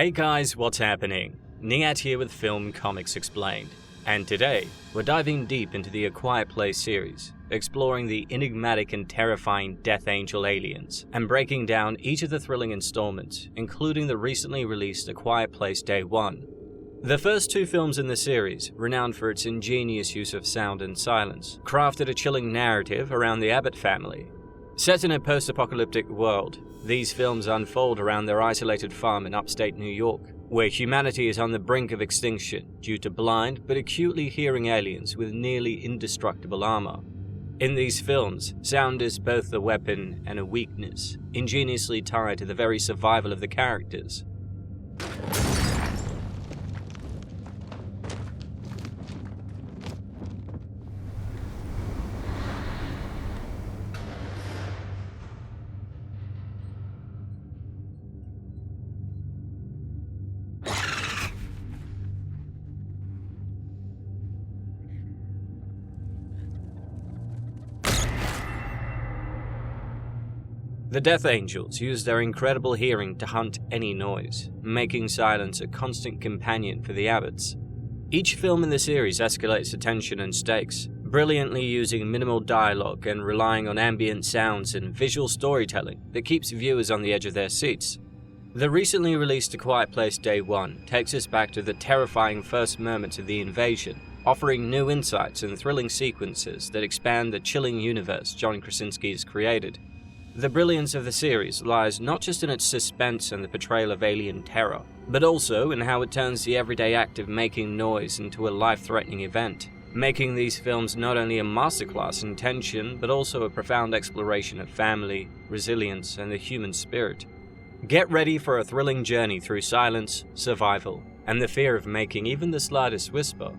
Hey guys, what's happening? Niyat here with Film Comics Explained, and today we're diving deep into the A Quiet Place series, exploring the enigmatic and terrifying Death Angel aliens, and breaking down each of the thrilling installments, including the recently released A Quiet Place Day 1. The first two films in the series, renowned for its ingenious use of sound and silence, crafted a chilling narrative around the Abbott family. Set in a post-apocalyptic world, these films unfold around their isolated farm in upstate New York, where humanity is on the brink of extinction due to blind but acutely hearing aliens with nearly indestructible armor. In these films, sound is both a weapon and a weakness, ingeniously tied to the very survival of the characters. The Death Angels use their incredible hearing to hunt any noise, making silence a constant companion for the Abbotts. Each film in the series escalates the tension and stakes, brilliantly using minimal dialogue and relying on ambient sounds and visual storytelling that keeps viewers on the edge of their seats. The recently released A Quiet Place Day 1 takes us back to the terrifying first moments of the invasion, offering new insights and thrilling sequences that expand the chilling universe John Krasinski has created. The brilliance of the series lies not just in its suspense and the portrayal of alien terror, but also in how it turns the everyday act of making noise into a life-threatening event, making these films not only a masterclass in tension, but also a profound exploration of family, resilience, and the human spirit. Get ready for a thrilling journey through silence, survival, and the fear of making even the slightest whisper.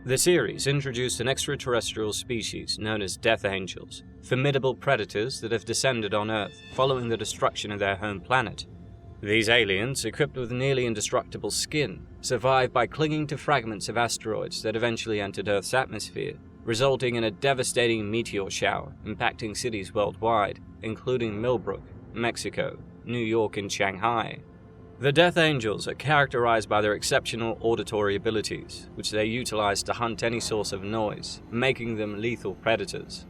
The series introduced an extraterrestrial species known as Death Angels, formidable predators that have descended on Earth following the destruction of their home planet. These aliens, equipped with nearly indestructible skin, survive by clinging to fragments of asteroids that eventually entered Earth's atmosphere, resulting in a devastating meteor shower impacting cities worldwide, including Millbrook, Mexico, New York, and Shanghai. The Death Angels are characterized by their exceptional auditory abilities, which they utilize to hunt any source of noise, making them lethal predators.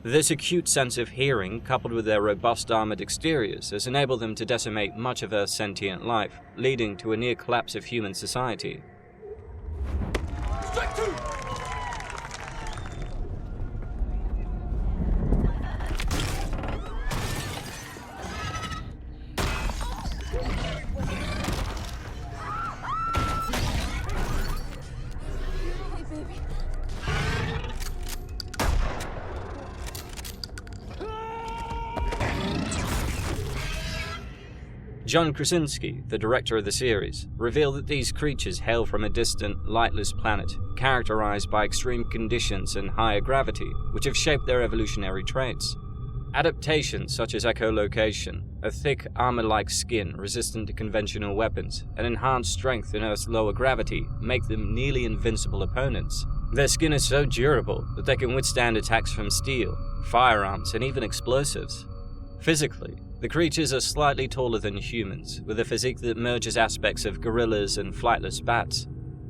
This acute sense of hearing, coupled with their robust armored exteriors, has enabled them to decimate much of Earth's sentient life, leading to a near collapse of human society. Strike two! John Krasinski, the director of the series, revealed that these creatures hail from a distant, lightless planet, characterized by extreme conditions and higher gravity, which have shaped their evolutionary traits. Adaptations such as echolocation, a thick, armor-like skin resistant to conventional weapons, and enhanced strength in Earth's lower gravity make them nearly invincible opponents. Their skin is so durable that they can withstand attacks from steel, firearms, and even explosives. Physically, the creatures are slightly taller than humans, with a physique that merges aspects of gorillas and flightless bats.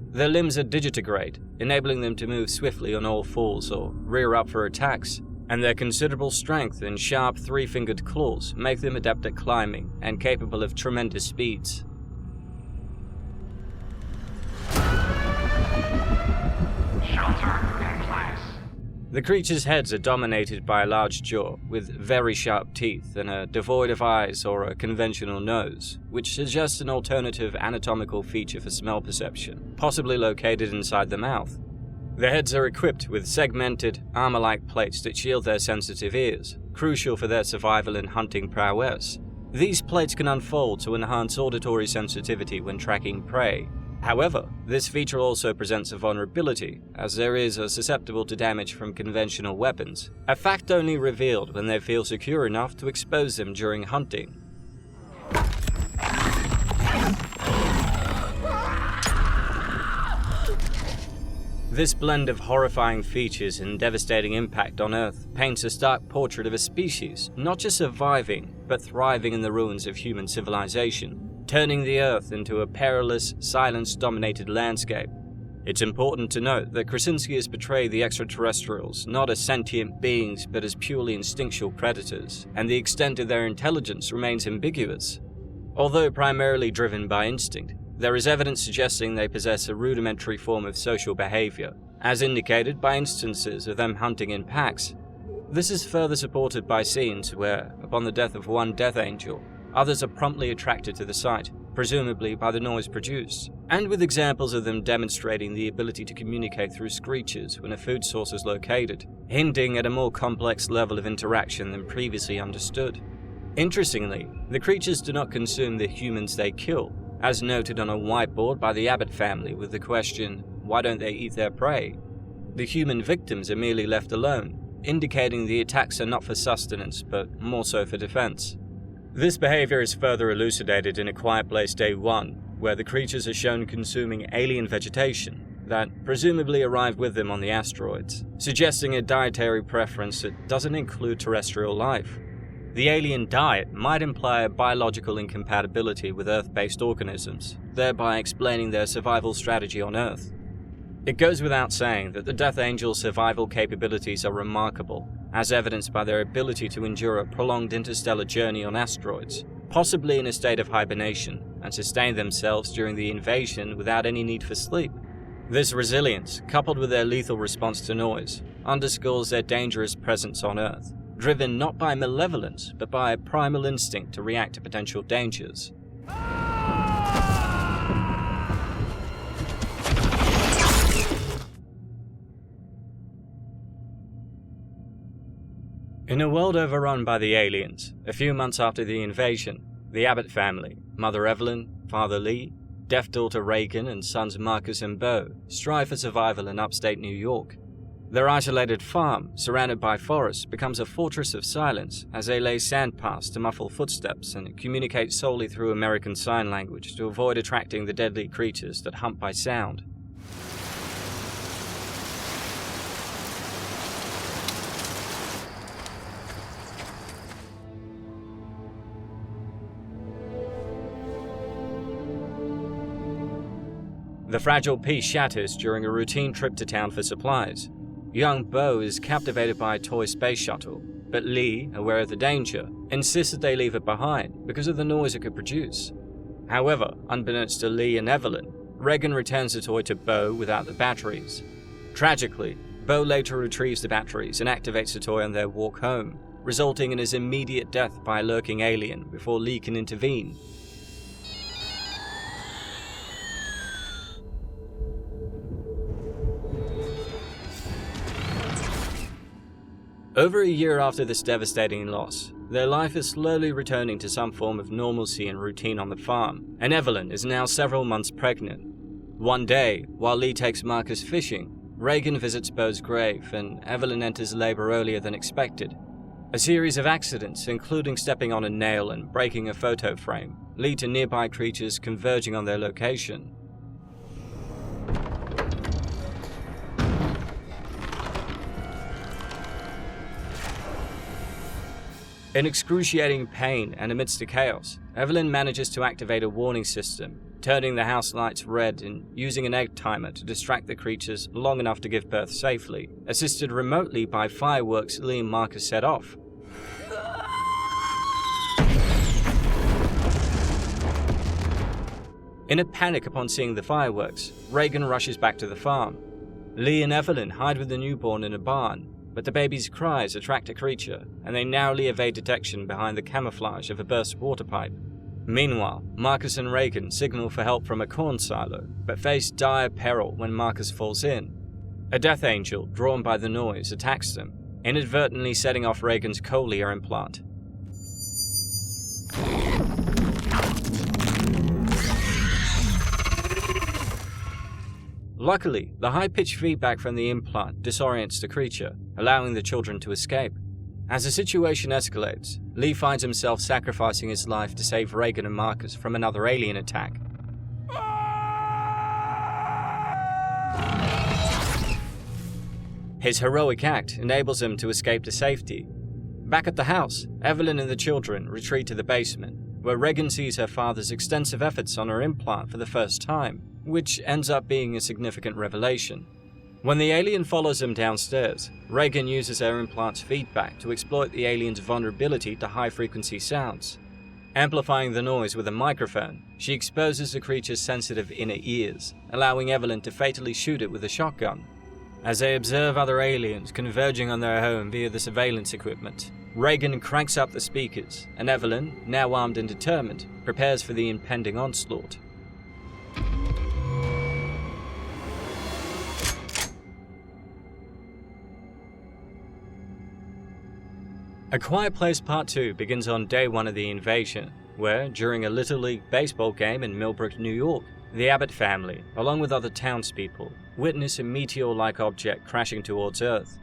Their limbs are digitigrade, enabling them to move swiftly on all fours or rear up for attacks, and their considerable strength and sharp three-fingered claws make them adept at climbing and capable of tremendous speeds. Shelter in place. The creatures' heads are dominated by a large jaw with very sharp teeth and are devoid of eyes or a conventional nose, which suggests an alternative anatomical feature for smell perception, possibly located inside the mouth. Their heads are equipped with segmented, armor-like plates that shield their sensitive ears, crucial for their survival and hunting prowess. These plates can unfold to enhance auditory sensitivity when tracking prey. However, this feature also presents a vulnerability, as their ears are susceptible to damage from conventional weapons, a fact only revealed when they feel secure enough to expose them during hunting. This blend of horrifying features and devastating impact on Earth paints a stark portrait of a species not just surviving, but thriving in the ruins of human civilization, turning the Earth into a perilous, silence-dominated landscape. It's important to note that Krasinski has portrayed the extraterrestrials not as sentient beings but as purely instinctual predators, and the extent of their intelligence remains ambiguous. Although primarily driven by instinct, there is evidence suggesting they possess a rudimentary form of social behavior, as indicated by instances of them hunting in packs. This is further supported by scenes where, upon the death of one Death Angel, others are promptly attracted to the site, presumably by the noise produced, and with examples of them demonstrating the ability to communicate through screeches when a food source is located, hinting at a more complex level of interaction than previously understood. Interestingly, the creatures do not consume the humans they kill, as noted on a whiteboard by the Abbott family with the question, "Why don't they eat their prey?" The human victims are merely left alone, indicating the attacks are not for sustenance but more so for defense. This behavior is further elucidated in A Quiet Place Day 1, where the creatures are shown consuming alien vegetation that presumably arrived with them on the asteroids, suggesting a dietary preference that doesn't include terrestrial life. The alien diet might imply a biological incompatibility with Earth-based organisms, thereby explaining their survival strategy on Earth. It goes without saying that the Death Angel's survival capabilities are remarkable, as evidenced by their ability to endure a prolonged interstellar journey on asteroids, possibly in a state of hibernation, and sustain themselves during the invasion without any need for sleep. This resilience, coupled with their lethal response to noise, underscores their dangerous presence on Earth, driven not by malevolence, but by a primal instinct to react to potential dangers. In a world overrun by the aliens, a few months after the invasion, the Abbott family, Mother Evelyn, Father Lee, deaf daughter Reagan, and sons Marcus and Beau strive for survival in upstate New York. Their isolated farm, surrounded by forests, becomes a fortress of silence as they lay sand paths to muffle footsteps and communicate solely through American Sign Language to avoid attracting the deadly creatures that hunt by sound. The fragile peace shatters during a routine trip to town for supplies. Young Beau is captivated by a toy space shuttle, but Lee, aware of the danger, insists that they leave it behind because of the noise it could produce. However, unbeknownst to Lee and Evelyn, Reagan returns the toy to Beau without the batteries. Tragically, Beau later retrieves the batteries and activates the toy on their walk home, resulting in his immediate death by a lurking alien before Lee can intervene. Over a year after this devastating loss, their life is slowly returning to some form of normalcy and routine on the farm, and Evelyn is now several months pregnant. One day, while Lee takes Marcus fishing, Reagan visits Beau's grave and Evelyn enters labor earlier than expected. A series of accidents, including stepping on a nail and breaking a photo frame, lead to nearby creatures converging on their location. In excruciating pain and amidst the chaos, Evelyn manages to activate a warning system, turning the house lights red and using an egg timer to distract the creatures long enough to give birth safely, assisted remotely by fireworks Lee and Marcus set off. In a panic upon seeing the fireworks, Reagan rushes back to the farm. Lee and Evelyn hide with the newborn in a barn, but the baby's cries attract a creature, and they narrowly evade detection behind the camouflage of a burst water pipe. Meanwhile, Marcus and Reagan signal for help from a corn silo, but face dire peril when Marcus falls in. A Death Angel, drawn by the noise, attacks them, inadvertently setting off Reagan's cochlear implant. Luckily, the high-pitched feedback from the implant disorients the creature, allowing the children to escape. As the situation escalates, Lee finds himself sacrificing his life to save Reagan and Marcus from another alien attack. His heroic act enables him to escape to safety. Back at the house, Evelyn and the children retreat to the basement, where Regan sees her father's extensive efforts on her implant for the first time, which ends up being a significant revelation. When the alien follows him downstairs, Regan uses her implant's feedback to exploit the alien's vulnerability to high-frequency sounds. Amplifying the noise with a microphone, she exposes the creature's sensitive inner ears, allowing Evelyn to fatally shoot it with a shotgun. As they observe other aliens converging on their home via the surveillance equipment, Regan cranks up the speakers, and Evelyn, now armed and determined, prepares for the impending onslaught. A Quiet Place Part 2 begins on day 1 of the invasion, where, during a Little League baseball game in Millbrook, New York, the Abbott family, along with other townspeople, witness a meteor-like object crashing towards Earth.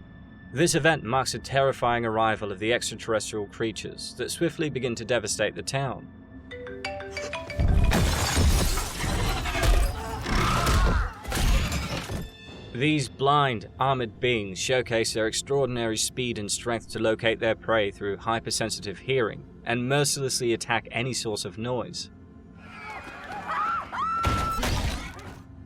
This event marks a terrifying arrival of the extraterrestrial creatures that swiftly begin to devastate the town. These blind, armored beings showcase their extraordinary speed and strength to locate their prey through hypersensitive hearing and mercilessly attack any source of noise.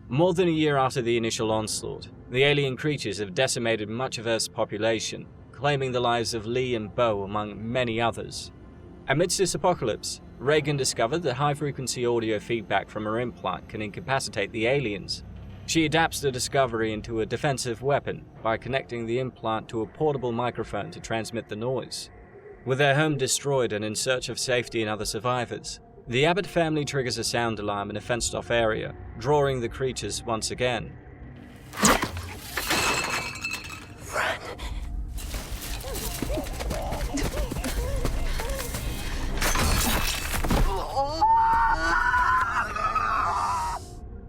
More than a year after the initial onslaught, the alien creatures have decimated much of Earth's population, claiming the lives of Lee and Bo among many others. Amidst this apocalypse, Regan discovered that high-frequency audio feedback from her implant can incapacitate the aliens. She adapts the discovery into a defensive weapon by connecting the implant to a portable microphone to transmit the noise. With their home destroyed and in search of safety and other survivors, the Abbott family triggers a sound alarm in a fenced-off area, drawing the creatures once again. Run.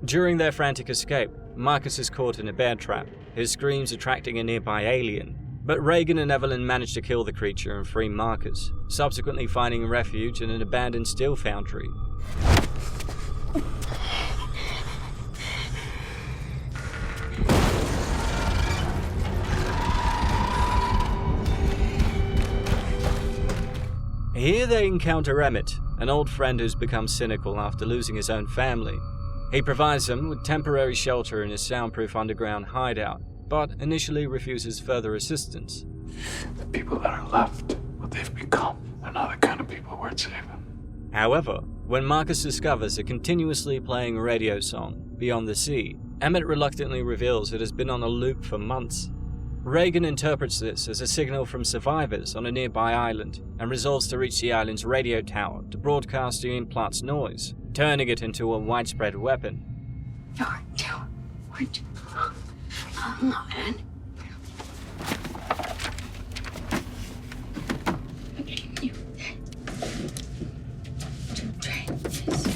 During their frantic escape, Marcus is caught in a bear trap, his screams attracting a nearby alien. But Regan and Evelyn manage to kill the creature and free Marcus, subsequently finding refuge in an abandoned steel foundry. Here they encounter Emmett, an old friend who's become cynical after losing his own family. He provides them with temporary shelter in his soundproof underground hideout, but initially refuses further assistance. The people that are left, what they've become, they're not the kind of people worth saving. However, when Marcus discovers a continuously playing radio song, Beyond the Sea, Emmett reluctantly reveals it has been on a loop for months. Regan interprets this as a signal from survivors on a nearby island and resolves to reach the island's radio tower to broadcast the implant's noise, turning it into a widespread weapon. You're too much alone. You to try this.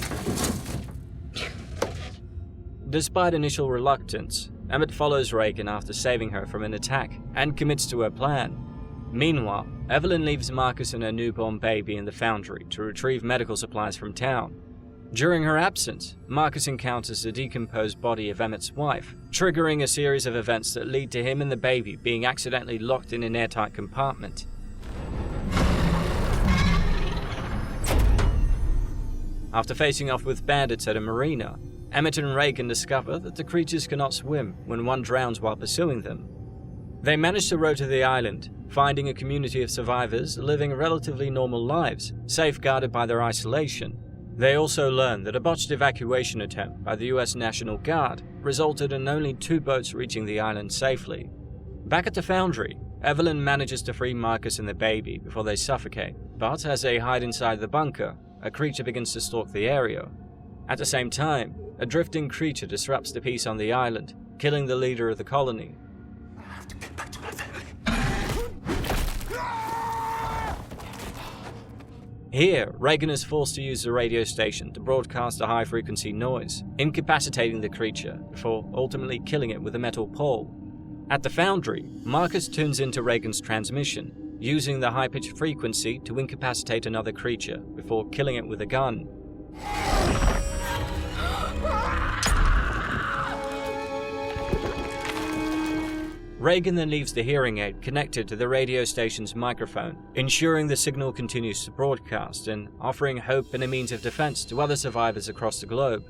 Despite initial reluctance, Emmett follows Regan after saving her from an attack and commits to her plan. Meanwhile, Evelyn leaves Marcus and her newborn baby in the foundry to retrieve medical supplies from town. During her absence, Marcus encounters the decomposed body of Emmett's wife, triggering a series of events that lead to him and the baby being accidentally locked in an airtight compartment. After facing off with bandits at a marina, Emmett and Regan discover that the creatures cannot swim when one drowns while pursuing them. They manage to row to the island, finding a community of survivors living relatively normal lives, safeguarded by their isolation. They also learn that a botched evacuation attempt by the US National Guard resulted in only 2 boats reaching the island safely. Back at the foundry, Evelyn manages to free Marcus and the baby before they suffocate, but as they hide inside the bunker, a creature begins to stalk the area. At the same time, a drifting creature disrupts the peace on the island, killing the leader of the colony. I have to get back to my family. Here, Regan is forced to use the radio station to broadcast a high-frequency noise, incapacitating the creature before ultimately killing it with a metal pole. At the foundry, Marcus tunes into Regan's transmission, using the high-pitched frequency to incapacitate another creature before killing it with a gun. Reagan then leaves the hearing aid connected to the radio station's microphone, ensuring the signal continues to broadcast and offering hope and a means of defense to other survivors across the globe.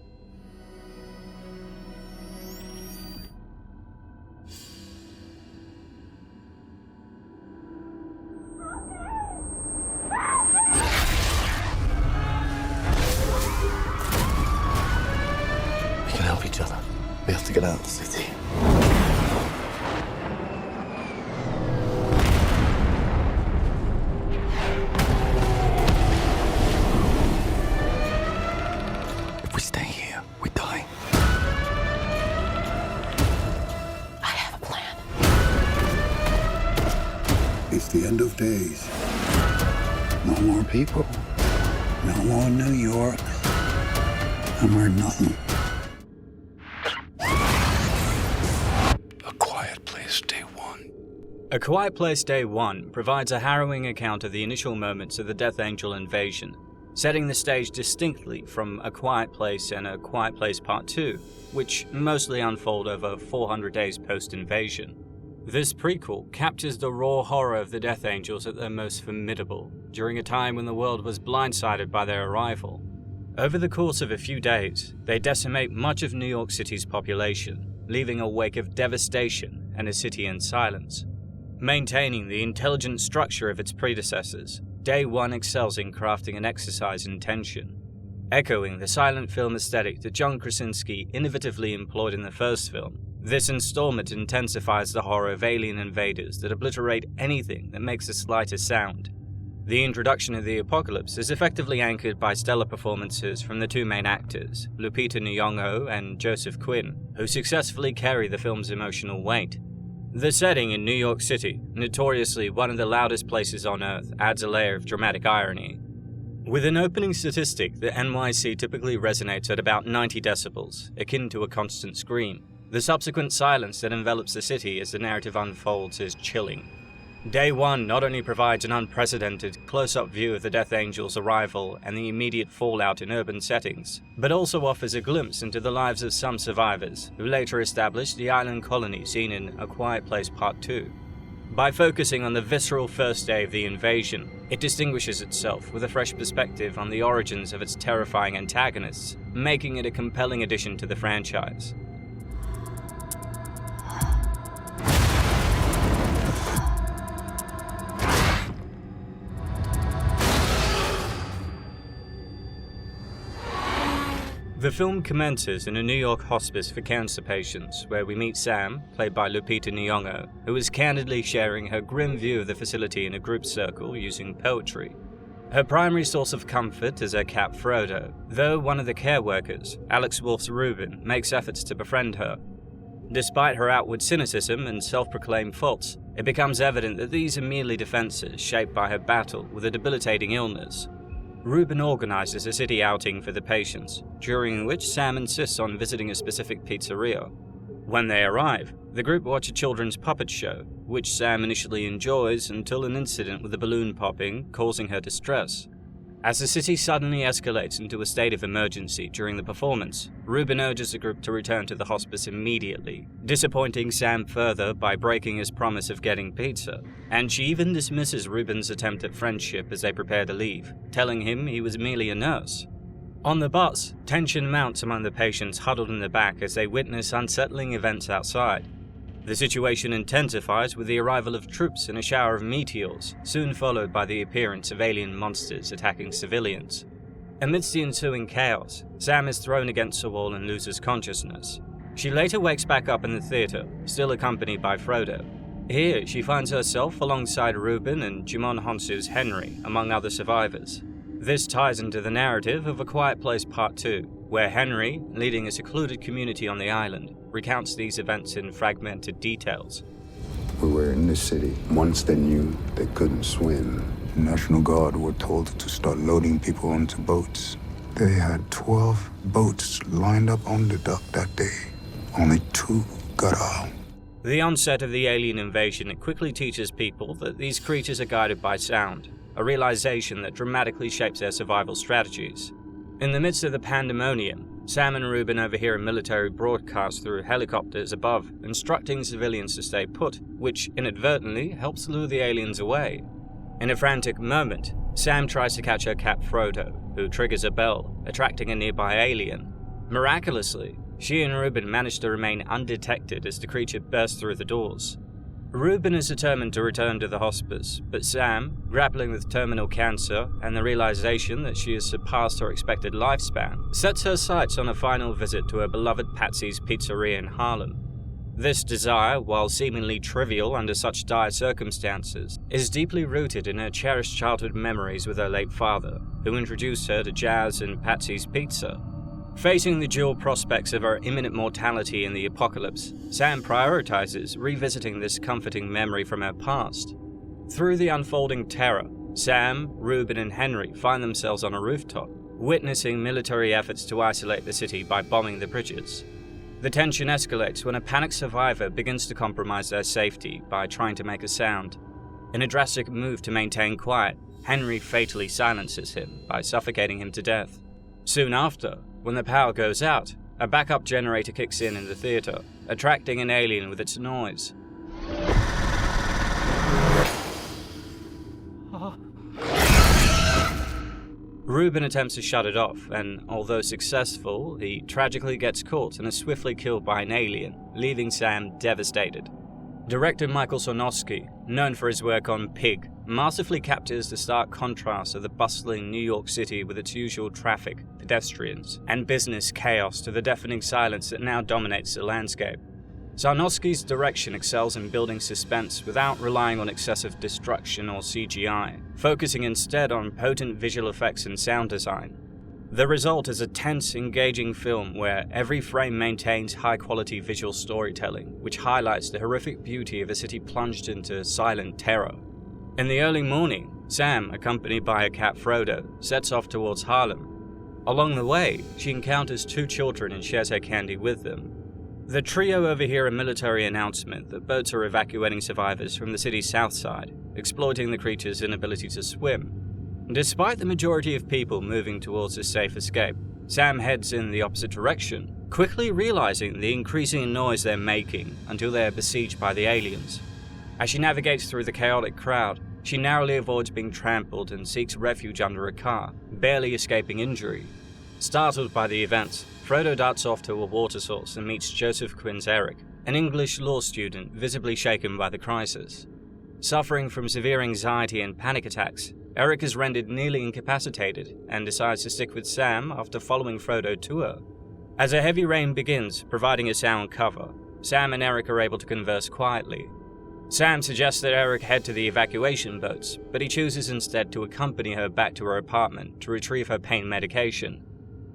We can help each other. We have to get out of the city. If we stay here, we die. I have a plan. It's the end of days. No more people. No more New York. No more nothing. A Quiet Place Day 1. A Quiet Place Day 1 provides a harrowing account of the initial moments of the Death Angel invasion, setting the stage distinctly from A Quiet Place and A Quiet Place Part 2, which mostly unfold over 400 days post-invasion. This prequel captures the raw horror of the Death Angels at their most formidable, during a time when the world was blindsided by their arrival. Over the course of a few days, they decimate much of New York City's population, leaving a wake of devastation and a city in silence. Maintaining the intelligent structure of its predecessors, Day 1 excels in crafting an exercise in tension. Echoing the silent film aesthetic that John Krasinski innovatively employed in the first film, this installment intensifies the horror of alien invaders that obliterate anything that makes the slightest sound. The introduction of the apocalypse is effectively anchored by stellar performances from the two main actors, Lupita Nyong'o and Joseph Quinn, who successfully carry the film's emotional weight. The setting in New York City, notoriously one of the loudest places on Earth, adds a layer of dramatic irony. With an opening statistic, the NYC typically resonates at about 90 decibels, akin to a constant scream. The subsequent silence that envelops the city as the narrative unfolds is chilling. Day 1 not only provides an unprecedented close-up view of the Death Angel's arrival and the immediate fallout in urban settings, but also offers a glimpse into the lives of some survivors who later established the island colony seen in A Quiet Place Part 2. By focusing on the visceral first day of the invasion, it distinguishes itself with a fresh perspective on the origins of its terrifying antagonists, making it a compelling addition to the franchise. The film commences in a New York hospice for cancer patients, where we meet Sam, played by Lupita Nyong'o, who is candidly sharing her grim view of the facility in a group circle using poetry. Her primary source of comfort is her cat Frodo, though one of the care workers, Alex Wolf's Ruben, makes efforts to befriend her. Despite her outward cynicism and self-proclaimed faults, it becomes evident that these are merely defenses shaped by her battle with a debilitating illness. Ruben organizes a city outing for the patients, during which Sam insists on visiting a specific pizzeria. When they arrive, the group watch a children's puppet show, which Sam initially enjoys until an incident with the balloon popping, causing her distress. As the city suddenly escalates into a state of emergency during the performance, Ruben urges the group to return to the hospice immediately, disappointing Sam further by breaking his promise of getting pizza, and she even dismisses Ruben's attempt at friendship as they prepare to leave, telling him he was merely a nurse. On the bus, tension mounts among the patients huddled in the back as they witness unsettling events outside. The situation intensifies with the arrival of troops and a shower of meteors, soon followed by the appearance of alien monsters attacking civilians. Amidst the ensuing chaos, Sam is thrown against a wall and loses consciousness. She later wakes back up in the theater, still accompanied by Frodo. Here, she finds herself alongside Ruben and Jimon Honsu's Henry, among other survivors. This ties into the narrative of A Quiet Place Part 2, where Henry, leading a secluded community on the island, recounts these events in fragmented details. We were in the city. Once they knew they couldn't swim, The National Guard were told to start loading people onto boats. They had 12 boats lined up on the dock that day. Only 2 got out. The onset of the alien invasion quickly teaches people that these creatures are guided by sound, a realization that dramatically shapes their survival strategies. In the midst of the pandemonium, Sam and Ruben overhear a military broadcast through helicopters above, instructing civilians to stay put, which inadvertently helps lure the aliens away. In a frantic moment, Sam tries to catch her cat Frodo, who triggers a bell, attracting a nearby alien. Miraculously, she and Ruben manage to remain undetected as the creature bursts through the doors. Ruben is determined to return to the hospice, but Sam, grappling with terminal cancer and the realization that she has surpassed her expected lifespan, sets her sights on a final visit to her beloved Patsy's Pizzeria in Harlem. This desire, while seemingly trivial under such dire circumstances, is deeply rooted in her cherished childhood memories with her late father, who introduced her to jazz and Patsy's Pizza. Facing the dual prospects of her imminent mortality in the apocalypse, Sam prioritizes revisiting this comforting memory from her past. Through the unfolding terror, Sam, Ruben, and Henry find themselves on a rooftop, witnessing military efforts to isolate the city by bombing the bridges. The tension escalates when a panicked survivor begins to compromise their safety by trying to make a sound. In a drastic move to maintain quiet, Henry fatally silences him by suffocating him to death. Soon after, when the power goes out, a backup generator kicks in the theater, attracting an alien with its noise. Ruben attempts to shut it off, and although successful, he tragically gets caught and is swiftly killed by an alien, leaving Sam devastated. Director Michael Sarnowski, known for his work on Pig, masterfully captures the stark contrast of the bustling New York City with its usual traffic, pedestrians, and business chaos to the deafening silence that now dominates the landscape. Sarnowski's direction excels in building suspense without relying on excessive destruction or CGI, focusing instead on potent visual effects and sound design. The result is a tense, engaging film where every frame maintains high-quality visual storytelling, which highlights the horrific beauty of a city plunged into silent terror. In the early morning, Sam, accompanied by her cat Frodo, sets off towards Harlem. Along the way, she encounters two children and shares her candy with them. The trio overhear a military announcement that boats are evacuating survivors from the city's south side, exploiting the creature's inability to swim. Despite the majority of people moving towards a safe escape, Sam heads in the opposite direction, quickly realizing the increasing noise they're making until they are besieged by the aliens. As she navigates through the chaotic crowd, she narrowly avoids being trampled and seeks refuge under a car, barely escaping injury. Startled by the events, Frodo darts off to a water source and meets Joseph Quinn's Eric, an English law student visibly shaken by the crisis. Suffering from severe anxiety and panic attacks, Eric is rendered nearly incapacitated and decides to stick with Sam after following Frodo to her. As a heavy rain begins, providing a sound cover, Sam and Eric are able to converse quietly. Sam suggests that Eric head to the evacuation boats, but he chooses instead to accompany her back to her apartment to retrieve her pain medication.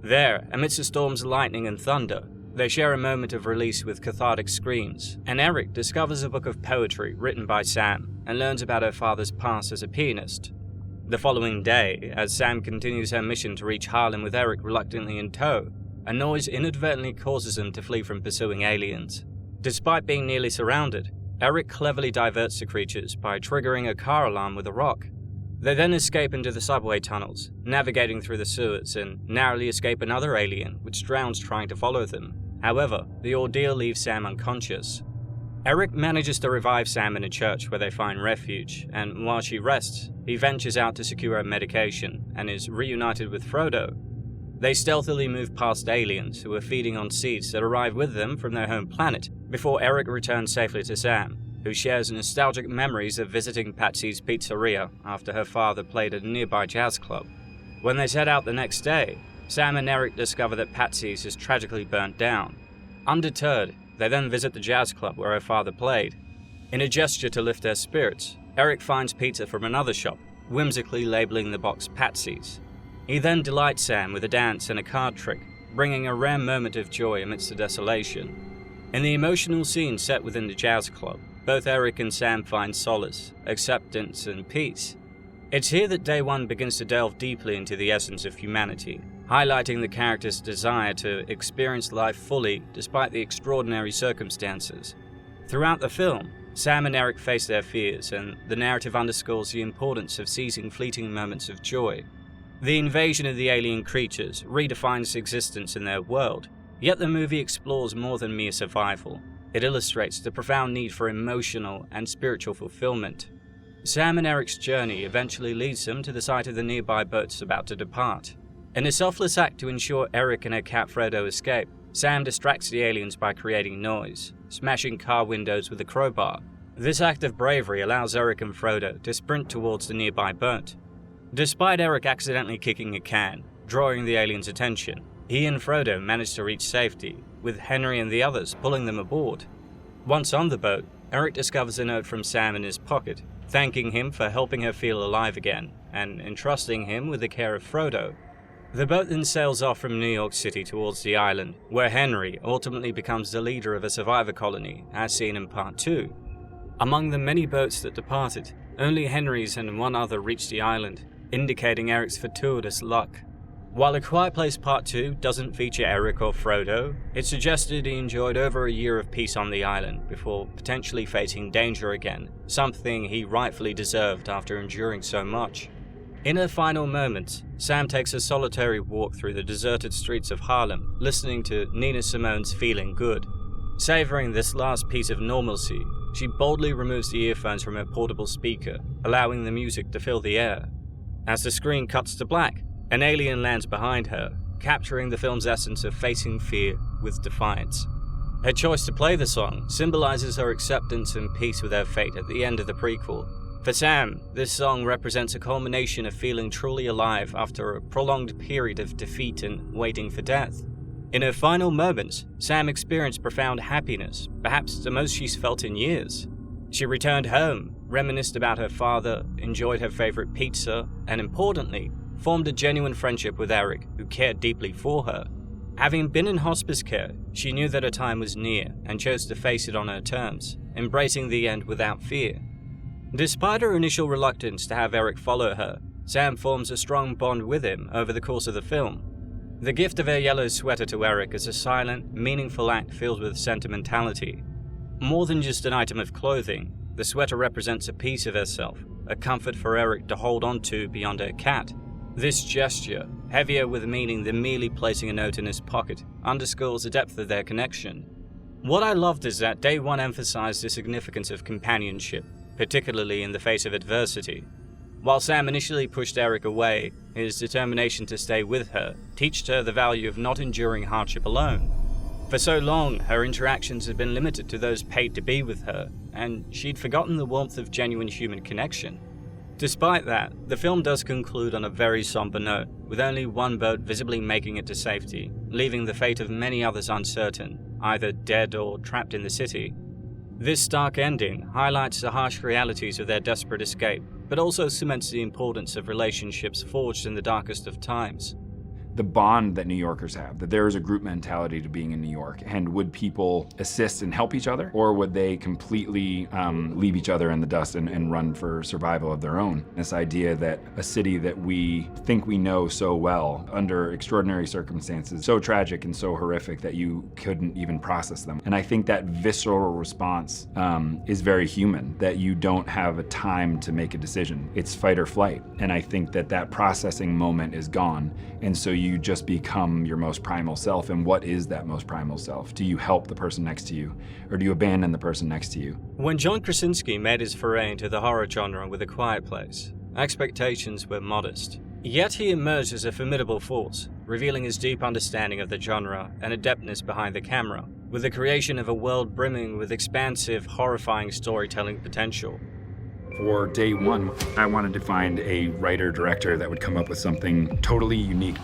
There, amidst the storm's lightning and thunder, they share a moment of release with cathartic screams, and Eric discovers a book of poetry written by Sam and learns about her father's past as a pianist. The following day, as Sam continues her mission to reach Harlem with Eric reluctantly in tow, a noise inadvertently causes them to flee from pursuing aliens. Despite being nearly surrounded, Eric cleverly diverts the creatures by triggering a car alarm with a rock. They then escape into the subway tunnels, navigating through the sewers, and narrowly escape another alien, which drowns trying to follow them. However, the ordeal leaves Sam unconscious. Eric manages to revive Sam in a church where they find refuge, and while she rests, he ventures out to secure her medication and is reunited with Frodo. They stealthily move past aliens who are feeding on seeds that arrive with them from their home planet before Eric returns safely to Sam, who shares nostalgic memories of visiting Patsy's Pizzeria after her father played at a nearby jazz club. When they set out the next day, Sam and Eric discover that Patsy's is tragically burnt down. Undeterred, they then visit the jazz club where her father played. In a gesture to lift their spirits, Eric finds pizza from another shop, whimsically labeling the box Patsy's. He then delights Sam with a dance and a card trick, bringing a rare moment of joy amidst the desolation. In the emotional scene set within the jazz club, both Eric and Sam find solace, acceptance, and peace. It's here that Day One begins to delve deeply into the essence of humanity, highlighting the character's desire to experience life fully despite the extraordinary circumstances. Throughout the film, Sam and Eric face their fears, and the narrative underscores the importance of seizing fleeting moments of joy. The invasion of the alien creatures redefines existence in their world, yet the movie explores more than mere survival. It illustrates the profound need for emotional and spiritual fulfillment. Sam and Eric's journey eventually leads them to the site of the nearby boats about to depart. In a selfless act to ensure Eric and her cat Frodo escape, Sam distracts the aliens by creating noise, smashing car windows with a crowbar. This act of bravery allows Eric and Frodo to sprint towards the nearby boat. Despite Eric accidentally kicking a can, drawing the aliens' attention, he and Frodo manage to reach safety, with Henry and the others pulling them aboard. Once on the boat, Eric discovers a note from Sam in his pocket, thanking him for helping her feel alive again, and entrusting him with the care of Frodo. The boat then sails off from New York City towards the island, where Henry ultimately becomes the leader of a survivor colony, as seen in Part 2. Among the many boats that departed, only Henry's and one other reached the island, indicating Eric's fortuitous luck. While A Quiet Place Part 2 doesn't feature Eric or Frodo, it suggested he enjoyed over a year of peace on the island before potentially facing danger again, something he rightfully deserved after enduring so much. In her final moments, Sam takes a solitary walk through the deserted streets of Harlem, listening to Nina Simone's Feeling Good. Savoring this last piece of normalcy, she boldly removes the earphones from her portable speaker, allowing the music to fill the air. As the screen cuts to black, an alien lands behind her, capturing the film's essence of facing fear with defiance. Her choice to play the song symbolizes her acceptance and peace with her fate at the end of the prequel. For Sam, this song represents a culmination of feeling truly alive after a prolonged period of defeat and waiting for death. In her final moments, Sam experienced profound happiness, perhaps the most she's felt in years. She returned home, reminisced about her father, enjoyed her favorite pizza, and importantly, formed a genuine friendship with Eric, who cared deeply for her. Having been in hospice care, she knew that her time was near and chose to face it on her terms, embracing the end without fear. Despite her initial reluctance to have Eric follow her, Sam forms a strong bond with him over the course of the film. The gift of her yellow sweater to Eric is a silent, meaningful act filled with sentimentality. More than just an item of clothing, the sweater represents a piece of herself, a comfort for Eric to hold on to beyond her cat. This gesture, heavier with meaning than merely placing a note in his pocket, underscores the depth of their connection. What I loved is that Day One emphasized the significance of companionship, particularly in the face of adversity. While Sam initially pushed Eric away, his determination to stay with her taught her the value of not enduring hardship alone. For so long, her interactions had been limited to those paid to be with her, and she'd forgotten the warmth of genuine human connection. Despite that, the film does conclude on a very somber note, with only one boat visibly making it to safety, leaving the fate of many others uncertain, either dead or trapped in the city. This stark ending highlights the harsh realities of their desperate escape, but also cements the importance of relationships forged in the darkest of times. The bond that New Yorkers have, that there is a group mentality to being in New York, and would people assist and help each other, or would they completely leave each other in the dust and run for survival of their own? This idea that a city that we think we know so well, under extraordinary circumstances, so tragic and so horrific that you couldn't even process them. And I think that visceral response is very human, that you don't have a time to make a decision. It's fight or flight. And I think that that processing moment is gone. And so you just become your most primal self. And what is that most primal self? Do you help the person next to you, or do you abandon the person next to you? When John Krasinski made his foray into the horror genre with A Quiet Place, expectations were modest. Yet he emerged as a formidable force, revealing his deep understanding of the genre and adeptness behind the camera, with the creation of a world brimming with expansive, horrifying storytelling potential. For Day One, I wanted to find a writer-director that would come up with something totally unique.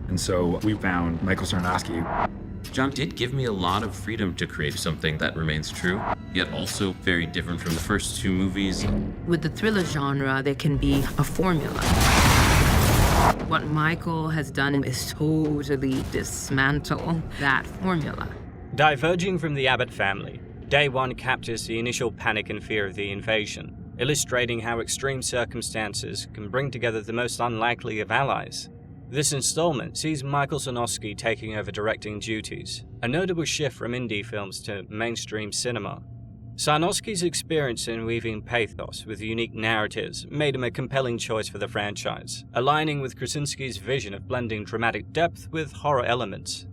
And so we found Michael Sarnowski. John did give me a lot of freedom to create something that remains true, yet also very different from the first two movies. With the thriller genre, there can be a formula. What Michael has done is totally dismantle that formula. Diverging from the Abbott family, Day One captures the initial panic and fear of the invasion, illustrating how extreme circumstances can bring together the most unlikely of allies. This installment sees Michael Sarnowski taking over directing duties, a notable shift from indie films to mainstream cinema. Sarnowski's experience in weaving pathos with unique narratives made him a compelling choice for the franchise, aligning with Krasinski's vision of blending dramatic depth with horror elements.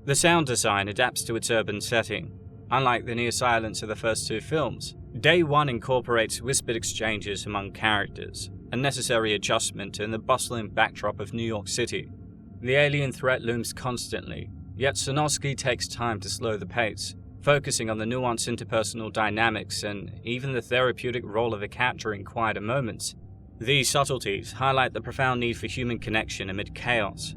The sound design adapts to its urban setting. Unlike the near silence of the first two films, Day One incorporates whispered exchanges among characters, a necessary adjustment in the bustling backdrop of New York City. The alien threat looms constantly, yet Sarnowski takes time to slow the pace, focusing on the nuanced interpersonal dynamics and even the therapeutic role of a cat during quieter moments. These subtleties highlight the profound need for human connection amid chaos.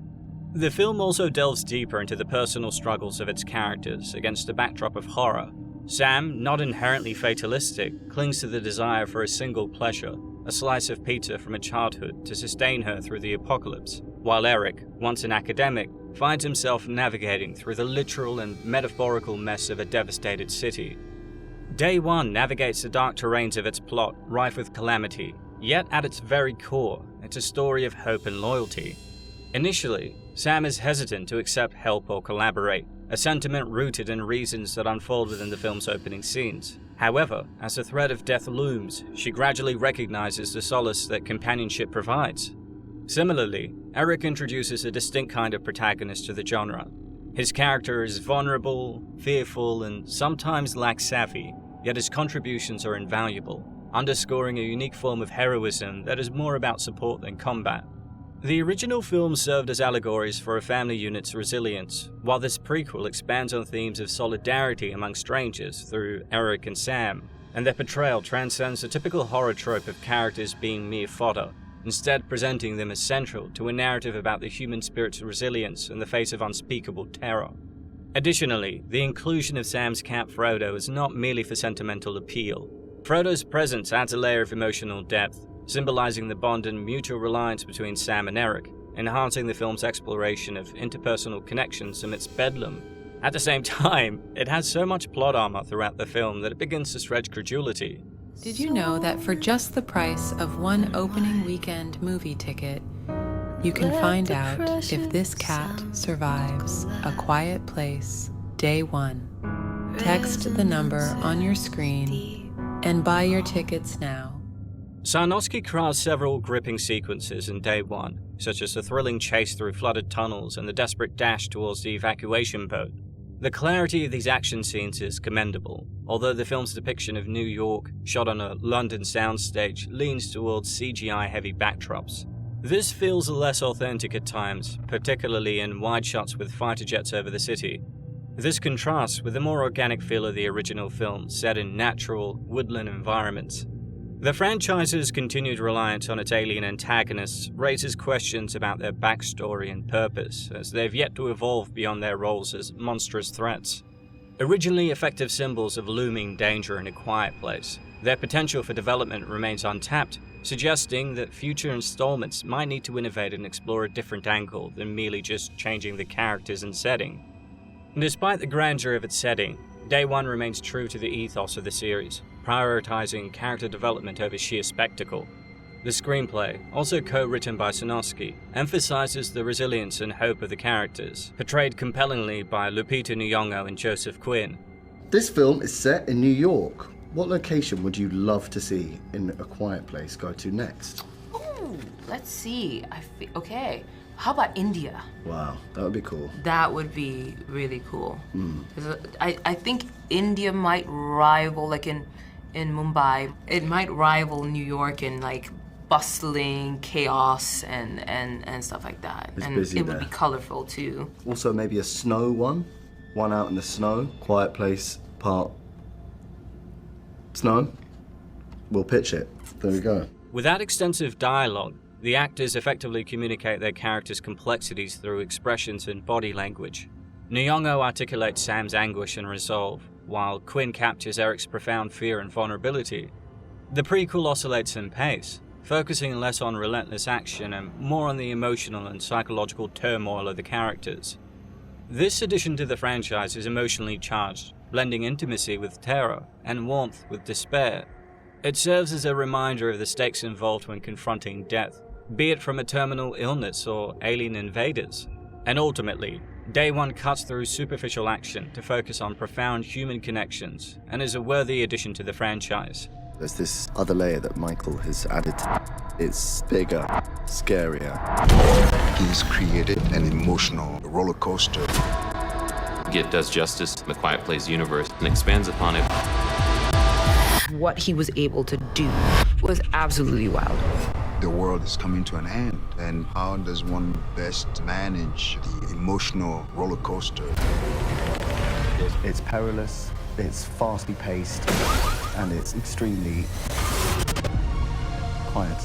The film also delves deeper into the personal struggles of its characters against a backdrop of horror. Sam, not inherently fatalistic, clings to the desire for a single pleasure, a slice of pizza from a childhood to sustain her through the apocalypse, while Eric, once an academic, finds himself navigating through the literal and metaphorical mess of a devastated city. Day One navigates the dark terrains of its plot, rife with calamity, yet at its very core, it's a story of hope and loyalty. Initially, Sam is hesitant to accept help or collaborate, a sentiment rooted in reasons that unfold within the film's opening scenes. However, as the threat of death looms, she gradually recognizes the solace that companionship provides. Similarly, Eric introduces a distinct kind of protagonist to the genre. His character is vulnerable, fearful, and sometimes lacks savvy, yet his contributions are invaluable, underscoring a unique form of heroism that is more about support than combat. The original film served as allegories for a family unit's resilience, while this prequel expands on themes of solidarity among strangers through Eric and Sam, and their portrayal transcends the typical horror trope of characters being mere fodder, instead presenting them as central to a narrative about the human spirit's resilience in the face of unspeakable terror. Additionally, the inclusion of Sam's cat Frodo is not merely for sentimental appeal. Frodo's presence adds a layer of emotional depth, symbolizing the bond and mutual reliance between Sam and Eric, enhancing the film's exploration of interpersonal connections amidst bedlam. At the same time, it has so much plot armor throughout the film that it begins to stretch credulity. Did you know that for just the price of one opening weekend movie ticket, you can find out if this cat survives A Quiet Place Day One? Text the number on your screen and buy your tickets now. Sarnowski crafts several gripping sequences in Day One, such as the thrilling chase through flooded tunnels and the desperate dash towards the evacuation boat. The clarity of these action scenes is commendable, although the film's depiction of New York, shot on a London soundstage, leans towards CGI-heavy backdrops. This feels less authentic at times, particularly in wide shots with fighter jets over the city. This contrasts with the more organic feel of the original film, set in natural, woodland environments. The franchise's continued reliance on its alien antagonists raises questions about their backstory and purpose, as they've yet to evolve beyond their roles as monstrous threats. Originally effective symbols of looming danger in A Quiet Place, their potential for development remains untapped, suggesting that future installments might need to innovate and explore a different angle than merely just changing the characters and setting. Despite the grandeur of its setting, Day One remains true to the ethos of the series, prioritizing character development over sheer spectacle. The screenplay, also co-written by Sarnowski, emphasizes the resilience and hope of the characters, portrayed compellingly by Lupita Nyong'o and Joseph Quinn. This film is set in New York. What location would you love to see in A Quiet Place go to next? Ooh, let's see. Okay. How about India? Wow, that would be cool. That would be really cool. 'Cause I think India might rival, like in Mumbai, it might rival New York in like bustling chaos and stuff like that. It's and busy it would there. be colorful too. Also maybe a snow one out in the snow. Quiet Place part snow. We'll pitch it. There we go. Without extensive dialogue, the actors effectively communicate their characters' complexities through expressions and body language. Nyong'o articulates Sam's anguish and resolve, while Quinn captures Eric's profound fear and vulnerability. The prequel oscillates in pace, focusing less on relentless action and more on the emotional and psychological turmoil of the characters. This addition to the franchise is emotionally charged, blending intimacy with terror and warmth with despair. It serves as a reminder of the stakes involved when confronting death, be it from a terminal illness or alien invaders. And ultimately, Day One cuts through superficial action to focus on profound human connections and is a worthy addition to the franchise. There's this other layer that Michael has added. It's bigger, scarier. He's created an emotional roller coaster. It does justice to the Quiet Place universe and expands upon it. What he was able to do was absolutely wild. The world is coming to an end, and how does one best manage the emotional roller coaster? It's perilous, it's fastly paced, and it's extremely quiet.